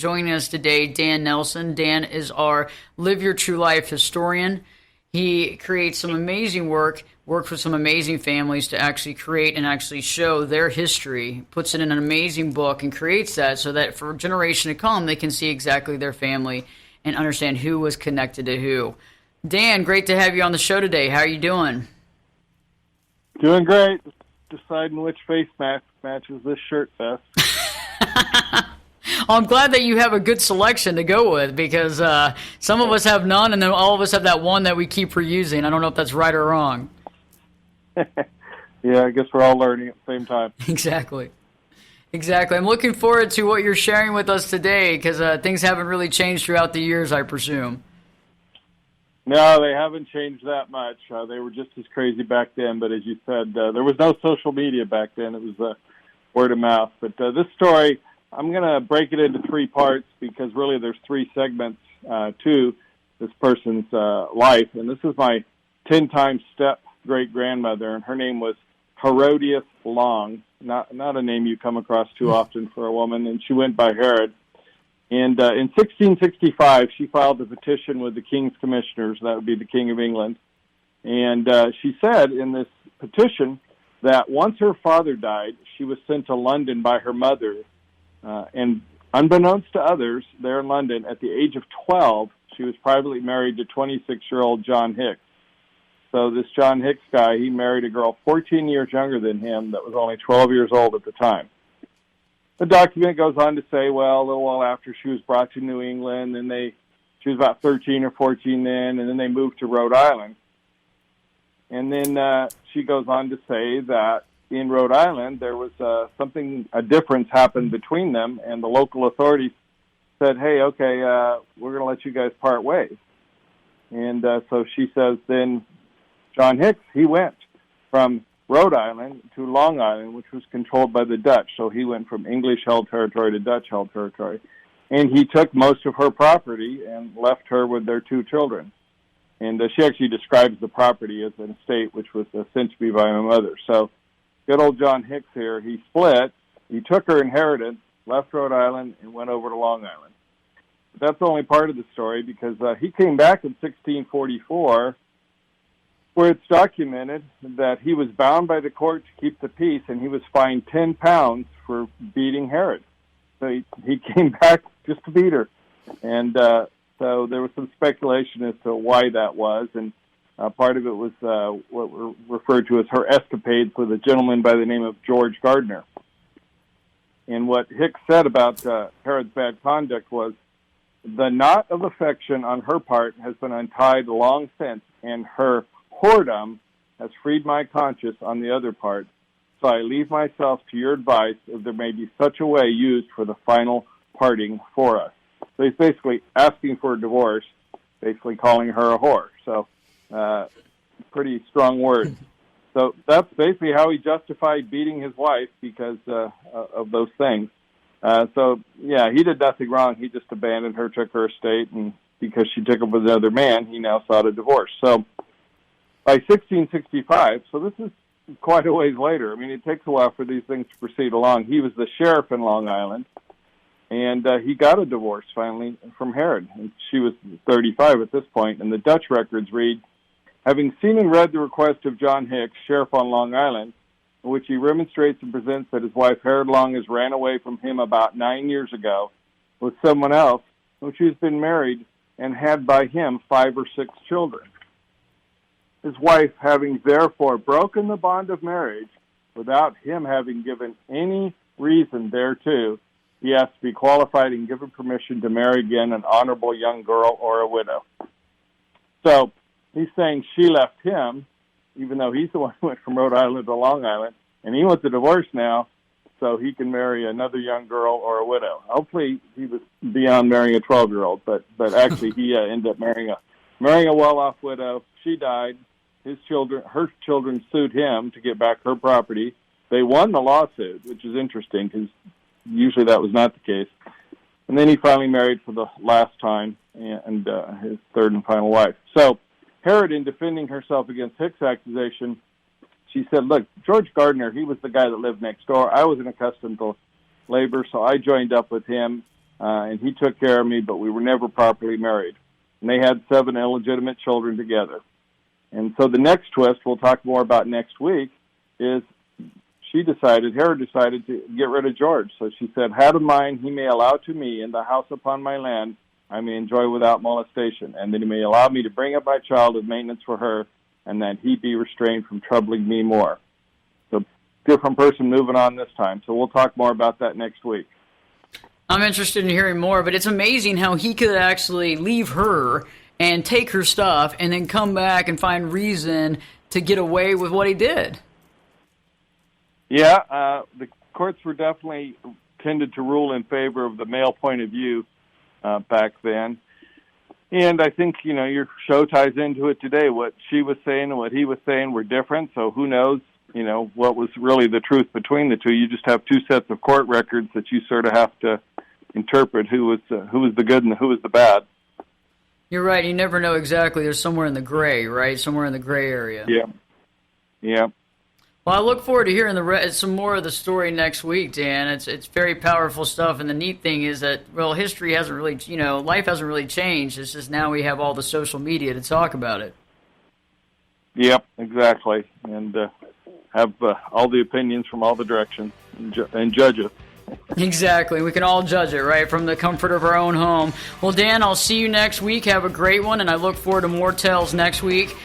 joining us today, Dan Nelson. Dan is our Live Your True Life historian. He creates some amazing works with some amazing families to actually create and actually show their history, puts it in an amazing book and creates that so that for a generation to come, they can see exactly their family and understand who was connected to who. Dan, great to have you on the show today. How are you doing? Doing great. Deciding which face mask matches this shirt best. I'm glad that you have a good selection to go with because some of us have none and then all of us have that one that we keep reusing. I don't know if that's right or wrong. Yeah, I guess we're all learning at the same time. Exactly. I'm looking forward to what you're sharing with us today because things haven't really changed throughout the years, I presume. No, they haven't changed that much. They were just as crazy back then, but as you said, there was no social media back then. It was word of mouth. But this story, I'm going to break it into three parts because really there's three segments to this person's life. And this is my 10-time step-great-grandmother, and her name was Herodias Long, not a name you come across too often for a woman, and she went by Herod. And in 1665, she filed a petition with the King's Commissioners, that would be the King of England. And she said in this petition that once her father died, she was sent to London by her mother. And unbeknownst to others there in London, at the age of 12, she was privately married to 26-year-old John Hicks. So this John Hicks guy, he married a girl 14 years younger than him that was only 12 years old at the time. The document goes on to say, well, a little while after she was brought to New England, and she was about 13 or 14 then, and then they moved to Rhode Island. And then she goes on to say that in Rhode Island there was a difference happened between them, and the local authorities said, hey, okay, we're going to let you guys part ways. And so she says then John Hicks, he went from Rhode Island to Long Island, which was controlled by the Dutch. So he went from English-held territory to Dutch-held territory. And he took most of her property and left her with their two children. And she actually describes the property as an estate, which was sent to me by my mother. So good old John Hicks here, he split. He took her inheritance, left Rhode Island, and went over to Long Island. But that's only part of the story because he came back in 1644 where it's documented that he was bound by the court to keep the peace, and he was fined 10 pounds for beating Herod. So he came back just to beat her. And so there was some speculation as to why that was, and part of it was what were referred to as her escapades with a gentleman by the name of George Gardner. And what Hicks said about Herod's bad conduct was, the knot of affection on her part has been untied long since, and her whoredom has freed my conscience on the other part. So I leave myself to your advice if there may be such a way used for the final parting for us. So he's basically asking for a divorce, basically calling her a whore. So pretty strong words. So that's basically how he justified beating his wife because of those things. So, yeah, he did nothing wrong. He just abandoned her, took her estate, and because she took up with another man, he now sought a divorce. So by 1665, so this is quite a ways later. I mean, it takes a while for these things to proceed along. He was the sheriff in Long Island, and he got a divorce finally from Herod. And she was 35 at this point, and the Dutch records read, having seen and read the request of John Hicks, sheriff on Long Island, in which he remonstrates and presents that his wife Herod Long has ran away from him about 9 years ago with someone else, whom she has been married and had by him 5 or 6 children. His wife having therefore broken the bond of marriage without him having given any reason thereto, he has to be qualified and given permission to marry again an honorable young girl or a widow. So he's saying she left him, even though he's the one who went from Rhode Island to Long Island, and he wants a divorce now so he can marry another young girl or a widow. Hopefully he was beyond marrying a 12-year-old, but actually he ended up marrying a well-off widow. She died. Her children sued him to get back her property. They won the lawsuit, which is interesting because usually that was not the case. And then he finally married for the last time and his third and final wife. So Herod, in defending herself against Hicks' accusation, she said, look, George Gardner, he was the guy that lived next door. I wasn't accustomed to labor, so I joined up with him. and he took care of me, but we were never properly married. And they had 7 illegitimate children together. And so the next twist we'll talk more about next week is Hera decided to get rid of George. So she said, "Had of mine he may allow to me in the house upon my land, I may enjoy without molestation, and that he may allow me to bring up my child of maintenance for her, and that he be restrained from troubling me more." So different person moving on this time. So we'll talk more about that next week. I'm interested in hearing more, but it's amazing how he could actually leave her and take her stuff and then come back and find reason to get away with what he did. Yeah, the courts were definitely tended to rule in favor of the male point of view back then. And I think, your show ties into it today. What she was saying and what he was saying were different, so who knows, what was really the truth between the two. You just have 2 sets of court records that you sort of have to interpret who was the good and who was the bad. You're right. You never know exactly. There's somewhere in the gray, right? Somewhere in the gray area. Yeah. Well, I look forward to hearing some more of the story next week, Dan. It's very powerful stuff, and the neat thing is that, history hasn't really, life hasn't really changed. It's just now we have all the social media to talk about it. Yep, exactly. And have all the opinions from all the directions and judge it. Exactly. We can all judge it, right, from the comfort of our own home. Well, Dan, I'll see you next week. Have a great one, and I look forward to more tales next week.